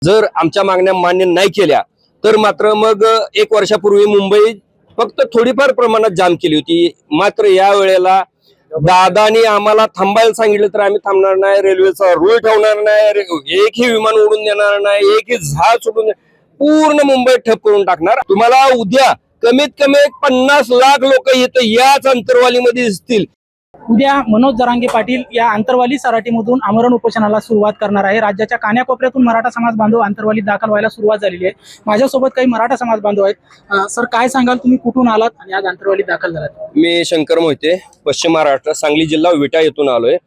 जर आमच्या मागण्या मान्य नाही केल्या तर मात्र मग एक वर्षापूर्वी मुंबई फक्त थोडीफार प्रमाणात जाम केली होती। मात्र या वेळेला दादानी आम्हाला थांबायला सांगितलं तर आम्ही थांबणार नाही, रेल्वेचा रूळ ठेवणार नाही, एकही विमान उडून देणार नाही, एकही जहाज सोडून पूर्ण मुंबई ठप करून टाकणार। तुम्हाला उद्या कमीत कमी 50 लाख लोक इथं याच अंतरवालीमध्ये दिसतील। उद्या मनोज जरांगे पाटील या आंतरवाली सराटीमधून आमरण उपोषणाला सुरुवात करणार आहे। राज्याच्या कान्याकोपऱ्यातून मराठा समाज बांधव आंतरवालीत दाखल व्हायला सुरुवात झालेली आहे। माझ्यासोबत काही मराठा समाज बांधव आहेत। सर, काय सांगाल, तुम्ही कुठून आलात आणि आज आंतरवालीत दाखल झालात? मी शंकर मोहिते, पश्चिम महाराष्ट्र, सांगली जिल्हा विटा येथून आलोय।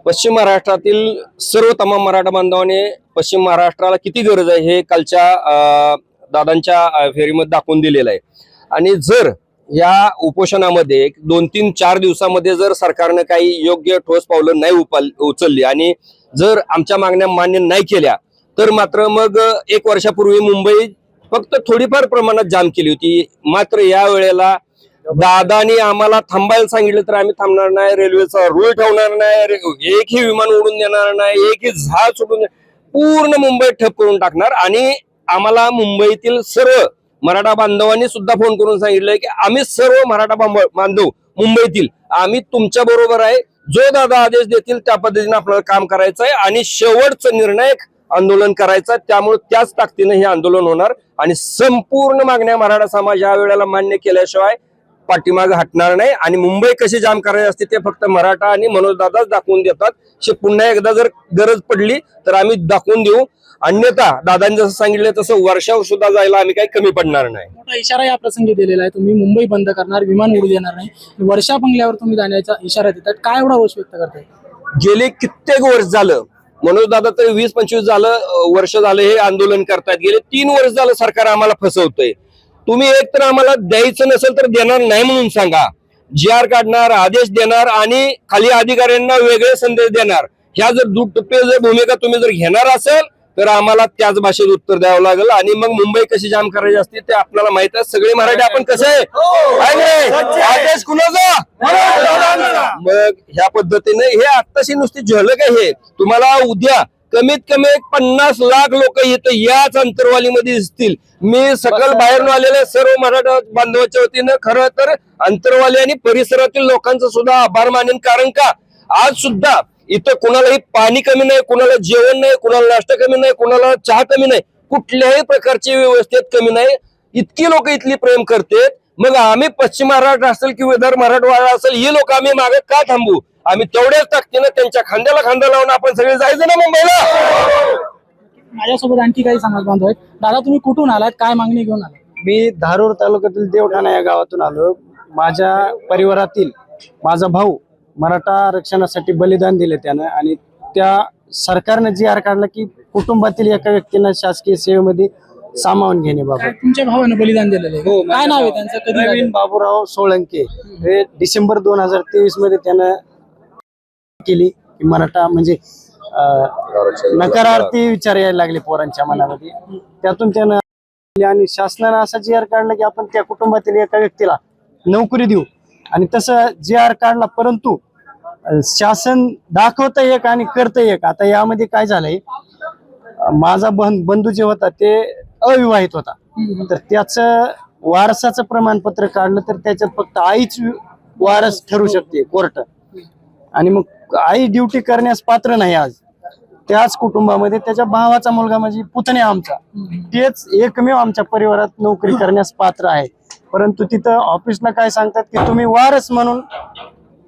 पश्चिम महाराष्ट्रातील सर्व तमाम मराठा बांधवांनी पश्चिम महाराष्ट्राला किती गरज आहे हे कालच्या दादांच्या फेरीमध्ये दाखवून दिलेलं आहे। आणि जर या उपोषणामध्ये 2-3-4 दिवसामध्ये जर सरकारनं काही योग्य ठोस पावलं नाही उचलली आणि जर आमच्या मागण्या मान्य नाही केल्या तर मात्र मग एक वर्षापूर्वी मुंबई फक्त थोडीफार प्रमाणात जाम केली होती। मात्र या वेळेला दादानी आम्हाला थांबायला सांगितलं तर आम्ही थांबणार नाही, रेल्वेचा रूळ ठेवणार नाही, एकही विमान उडून देणार नाही, एकही जहाज सोडून पूर्ण मुंबई ठप करून टाकणार। आणि आम्हाला मुंबईतील सर्व मराठा बांधवांनी सुद्धा फोन करून सांगितलंय की आम्ही सर्व मराठा बांधव मुंबईतील आम्ही तुमच्या बरोबर आहे, जो दादा आदेश देतील त्या पद्धतीने आपल्याला काम करायचं आहे आणि शेवटचं निर्णायक आंदोलन करायचं। त्यामुळे त्याच ताकदीने हे आंदोलन होणार आणि संपूर्ण मागण्या मराठा समाज या वेळेला मान्य केल्याशिवाय पाठीमागे हटणार नाही। आणि मुंबई कशी जाम करायची असते ते फक्त मराठा आणि मनोज दादाच दाखवून देतात। पुन्हा एकदा जर गरज पडली तर आम्ही दाखवून देऊ, अन्यथा दादांनी जसं सांगितलं तसं वर्षावर सुद्धा जायला आम्ही काही कमी पडणार नाही। मोठा इशारा या प्रसंगी दिलेला आहे, तुम्ही मुंबई बंद करणार, विमान उडू देणार नाही, वर्षा बंगल्यावर तुम्ही जाण्याचा इशारा देतात। काय एवढा रोष व्यक्त करताय? गेले कित्येक वर्ष झालं, मनोज दादा तर 20-25 वर्ष झालं हे आंदोलन करतात। गेले 3 वर्ष झालं सरकार आम्हाला फसवतंय। तुम्ही एक तर आम्हाला द्यायचं नसेल तर देणार नाही म्हणून सांगा, GR काढणार, आदेश देणार आणि खाली अधिकाऱ्यांना वेगळे संदेश देणार। ह्या जर दुटप्पे भूमिका तुम्ही जर घेणार असेल तर आम्हाला त्याच भाषेत उत्तर द्यावं लागेल। आणि मग मुंबई कशी जाम करायची असते ते आपल्याला माहित आहे। सगळे मराठी आपण कसं आहे, आदेश कुणाचा? मग ह्या पद्धतीने हे आत्ताशी नुसती झलक आहे। तुम्हाला उद्या कमीत कमी 50 लाख लोक इथं याच अंतरवालीमध्ये दिसतील। मी सकल बाहेरून आलेल्या सर्व मराठा बांधवाच्या वतीनं खरं तर अंतरवाली आणि परिसरातील लोकांचा सुद्धा आभार मानेन। कारण का आज सुद्धा इथं कोणालाही पाणी कमी नाही, कोणाला जेवण नाही, कोणाला नाश्ता कमी नाही, कोणाला चहा कमी नाही, कुठल्याही प्रकारची व्यवस्थेत कमी नाही। इतकी लोक इथली प्रेम करतात। मग आम्ही पश्चिम महाराष्ट्र असेल किंवा विदर्भ मराठवाडा असेल ही लोक आम्ही मागे का थांबू? आम्ही तेवढ्याच ताकदीनं त्यांच्या खांद्याला खांदा लावून आपण सगळे जायचं ना मुंबईला। माझ्यासोबत आणखी काही समाज बांधव आहेत। दादा, तुम्ही कुठून आलात, काय मागणी घेऊन आलात? मी धारूर तालुक्यातील देवठाणा या गावातून आलो। माझ्या परिवारातील माझा भाऊ मराठा आरक्षणासाठी बलिदान दिले त्यानं, आणि त्या सरकारने GR काढला की कुटुंबातील एका व्यक्तीनं शासकीय सेवेमध्ये सामावून घेणे बाबत। तुमच्या भावानं बलिदान दिलेलं आहे? काय नाव आहे त्यांचं? कधी नवीन बाबूराव सोळंके। हे डिसेंबर 2023 मध्ये त्यानं केली की मराठा म्हणजे नकारार्थी विचार यायला लागले पोरांच्या मनामध्ये। त्यातून त्यानं आणि शासनानं असा GR काढला की आपण त्या कुटुंबातील एका व्यक्तीला नोकरी देऊ, आणि तसं GR काढला। परंतु शासन दाखवतं एक आणि करतं एक। आता यामध्ये काय झालंय, माझा बंधू जे होता ते अविवाहित होता, तर त्याचं वारसाचं प्रमाणपत्र काढलं तर त्याच्यात फक्त आईच वारस ठरू शकते कोर्ट, आणि मग आई ड्युटी करण्यास पात्र नाही। आज त्याच कुटुंबामध्ये त्याच्या भावाचा मुलगा म्हणजे पुतण्या आमचा, तेच एकमेव आमच्या परिवारात नोकरी करण्यास पात्र आहे। परंतु तिथं ऑफिसला काय सांगतात की तुम्ही वारस म्हणून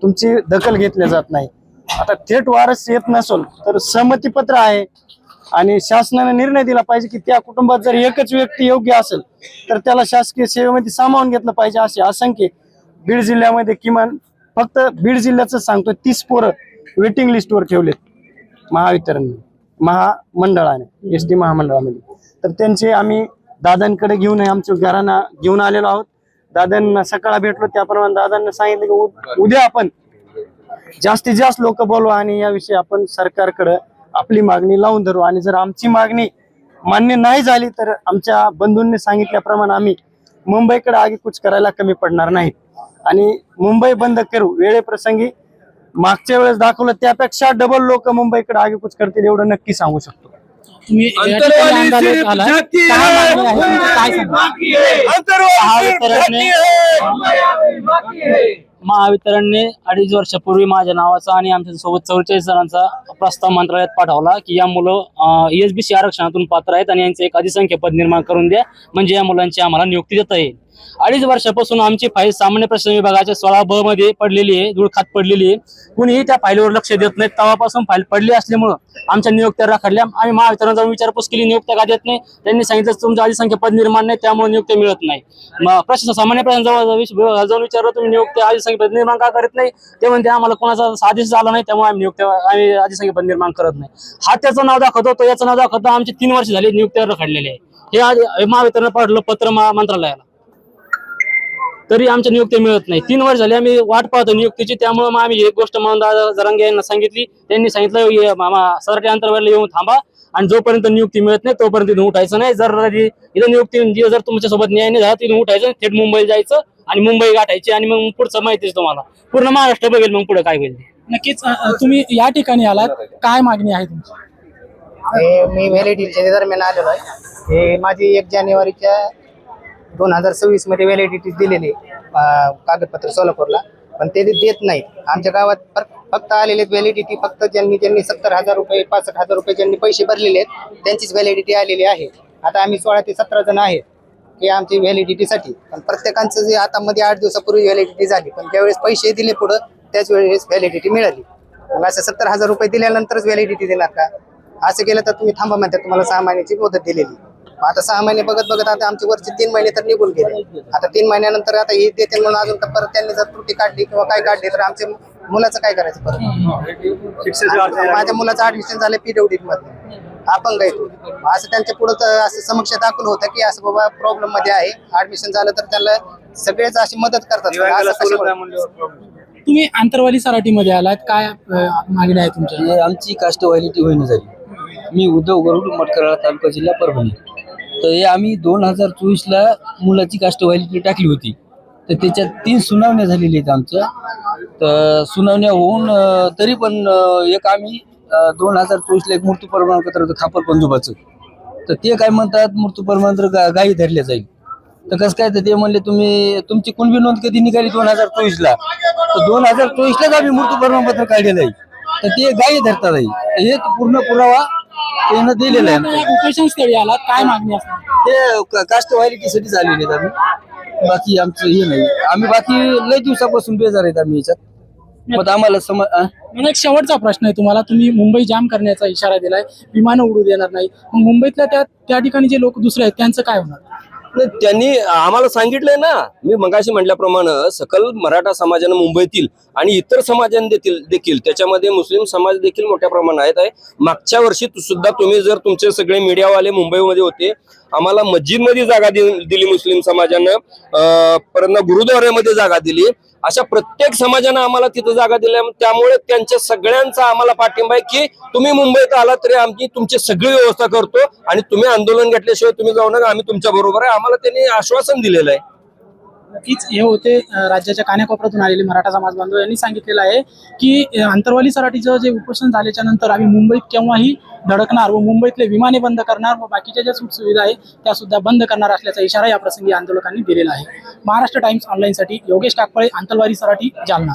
तुमची दखल घेतली जात नाही। आता थेट वारस येत नसेल तर संमतीपत्र आहे, आणि शासनाने निर्णय दिला पाहिजे की त्या कुटुंबात जर एकच व्यक्ती योग्य असेल तर त्याला शासकीय सेवेमध्ये सामावून घेतलं पाहिजे। असे असंख्य बीड जिल्ह्यामध्ये किमान फक्त बीड जिल्ह्याचं सांगतो 30 पोरं वेटिंग लिस्टवर ठेवलेत महामंडळाने, SD महामंडळामध्ये। तर त्यांचे आम्ही दादांकडे घेऊन आमच्या घरांना घेऊन आलेलो आहोत। दादांना सकाळी भेटलो, त्याप्रमाणे दादांना सांगितलं की उद्या आपण जास्तीत जास्त लोक बोलवा आणि याविषयी आपण सरकारकडे आपली मागणी लावून धरू। आणि जर आमची मागणी मान्य नाही झाली तर आमच्या बंधूंनी सांगितल्याप्रमाणे आम्ही मुंबईकडे आगेकूच करायला कमी पडणार नाही, आणि मुंबई बंद करू। वेळेप्रसंगी मागच्या वेळेस दाखवलं त्यापेक्षा डबल लोक मुंबईकडे आगेकूच करतील एवढं नक्की सांगू शकतो। तुम्ही या ठिकाणी आंदोलन आलाय. काय मागणी आहे? म्हणजे काय सांगा? महावितरणने 2.5 वर्षापूर्वी माझ्या नावाचा आणि आमच्या सोबत 44 जणांचा प्रस्ताव मंत्रालयात पाठवला की या मुलं ESBC आरक्षणातून पात्र आहेत आणि यांचे एक अधिसंख्य पद निर्माण करून द्या, म्हणजे या मुलांची आम्हाला नियुक्ती देता येईल. 2.5 वर्षापासून आमची फाईल सामान्य प्रशासन विभागाच्या 16ब मध्ये पडलेली आहे, धूळखात पडलेली आहे. कुणीही त्या फाईलवर लक्ष देत नाही. तेव्हापासून फाईल पडली असल्यामुळं आमच्या नियुक्त्या रखडल्या. आम्ही महावितरण जाऊन विचारपूस केली, नियुक्त्या का देत नाही. त्यांनी सांगितलं तुमचं अधिसंख्य पद निर्माण नाही, त्यामुळे नियुक्त्या मिळत नाही. प्रशासन सामान्य प्रशासन जाऊन विचारलं तुम्ही नियुक्त्या अधिसंख्य पद निर्माण का करत नाही, ते म्हणते आम्हाला कोणाचा आदेश झाला नाही, त्यामुळे आम्ही अधिसंख्य पद निर्माण करत नाही. हा त्याचं नाव दाखवतो, तो याचं नाव दाखवतो. आमचे 3 वर्ष झाले नियुक्त्या रखडलेले आहे. हे महावितरण पाठवलं पत्र मंत्रालयाला, तरी आमच्या नियुक्ती मिळत नाही. 3 वर्ष झाले आम्ही वाट पाहतो नियुक्तीची. त्यामुळे मग आम्ही एक गोष्ट म्हणून दादा जरांगे यांना सांगितली. त्यांनी सांगितलं सराटी अंतर्वालीला येऊन थांबा आणि जोपर्यंत नियुक्ती मिळत नाही तोपर्यंत इथून उठायचं नाही. जर इथं नियुक्ती जर तुमच्यासोबत न्याय नाही झाला तिथून उठायचं, थेट मुंबईला जायचं आणि मुंबई गाठायची आणि मग पुढचं माहितीच तुम्हाला पूर्ण महाराष्ट्र बघेल मग पुढे काय होईल. नक्कीच तुम्ही या ठिकाणी आलात, काय मागणी आहे तुमची? मी व्हॅलिडिटीच्या दरम्यान आलेलो आहे. हे माझी 1 जानेवारीच्या 2026 मध्ये व्हॅलिडिटी दिलेली कागदपत्र सोलापूरला, पण ते देत नाहीत. आमच्या गावात फक्त आलेले व्हॅलिडिटी फक्त ज्यांनी 70,000 रुपये 65,000 रुपये ज्यांनी पैसे भरलेले आहेत त्यांचीच व्हॅलिडिटी आलेली आहे. आता आम्ही 16 ते 17 जण आहेत की आमची व्हॅलिडिटीसाठी, पण प्रत्येकांचं जे आता मध्ये 8 दिवसापूर्वी व्हॅलिडिटी झाली, पण ज्यावेळेस पैसे दिले पुढं त्याच वेळेस व्हॅलिडिटी मिळाली. मग असं 70,000 रुपये दिल्यानंतरच व्हॅलिडिटी देणार का? असं केलं तर तुम्ही थांबा म्हणतात, तुम्हाला 6 महिन्याची मुदत दिलेली. आता 6 महिने बघत आता आमचे वरचे 3 महिने तर निघून गेले. आता 3 महिन्यानंतर आता हे देते म्हणून अजून परत त्यांनी जर त्रुटी काढली किंवा काय काढली तर आमच्या मुलाचं काय करायचं परत? माझ्या मुलाचं ऍडमिशन झालं PWD मध्ये, अपंग आहे तो. असं त्यांच्या पुढे असं समक्ष दाखल होतं की असं बाबा प्रॉब्लेम मध्ये आहे, ऍडमिशन झालं तर त्याला सगळेच अशी मदत करतात. तुम्ही आंतरवाली सराटीमध्ये आलात, काय मागणी आहे तुमच्या? आमची कास्ट व्हॅलिडिटी होईना झाली. मी उद्धव गरुड मटकराळा तालुका जिल्हा परभणी. तर हे आम्ही 2024ला मुलाची कास्ट व्हॅलिडिटी टाकली होती, तर त्याच्यात 3 सुनावण्या झालेल्या आहेत आमच्या. तर सुनावण्या होऊन तरी पण एक आम्ही 2024ला एक मृत्यू प्रमाणपत्र होतं खापर पंजोबाचं, तर ते काय म्हणतात मृत्यू प्रमाणपत्र गायी धरल्या जाईल. तर कसं काय, तर ते म्हणले तुम्ही तुमची कुणबी नोंद कधी निघाली 2024ला, तर 2024लाच आम्ही मृत्यू प्रमाणपत्र काढलेलं आहे, तर ते गायी धरता जाईल. हे पूर्ण पुरावा त्यानं दिलेला आहे. उपोषण स्थळी आलात, काय मागणी असणार? ते कास्ट व्हॅलिडिटीसाठी झालेले आहेत आम्ही, बाकी आमचं हे नाही. आम्ही बाकी लय दिवसापासून बेजार आहेत आम्ही याच्यात. मग आम्हाला मला एक शेवटचा प्रश्न आहे तुम्हाला. तुम्ही मुंबई जाम करण्याचा इशारा दिलाय, विमानं उडू देणार नाही, मग मुंबईतल्या त्या ठिकाणी जे लोक दुसरे आहेत त्यांचं काय होणार? त्यांनी आम्हाला सांगितलंय ना, मी मगाशी म्हटल्याप्रमाणे सकल मराठा समाजानं मुंबईतील आणि इतर समाजांनी देखील त्याच्यामध्ये मुस्लिम समाज देखील मोठ्या प्रमाणात आहे. मागच्या वर्षी सुद्धा तुम्ही जर तुमचे सगळे मीडियावाले मुंबईमध्ये होते, आम्हाला मस्जिदमध्ये जागा दिली मुस्लिम समाजानं, परत गुरुद्वाऱ्यामध्ये जागा दिली. अशा प्रत्येक समाजानं आम्हाला तिथं जागा दिल्या. त्यामुळे त्यांच्या सगळ्यांचा आम्हाला पाठिंबा आहे की तुम्ही मुंबईत आला तरी आमची तुमची सगळी व्यवस्था करतो आणि तुम्ही आंदोलन घेतल्याशिवाय तुम्ही जाऊ नका, आम्ही तुमच्या बरोबर आहे. आम्हाला त्यांनी आश्वासन दिलेलं आहे. नक्कीच हे होते राज्याच्या कान्याकोपऱ्यातून आलेले मराठा समाज बांधव यांनी सांगितलेलं आहे की आंतरवाली सराटीचं जे उपोषण झाल्याच्या नंतर आम्ही मुंबईत केव्हाही धडकणार व मुंबईतले विमाने बंद करणार व बाकीच्या ज्या सुखसुविधा आहे त्या सुद्धा बंद करणार असल्याचा इशारा या प्रसंगी आंदोलकांनी दिलेला आहे. महाराष्ट्र टाइम्स ऑनलाईनसाठी योगेश टाकपळे, आंतरवाली सराटी, जालना.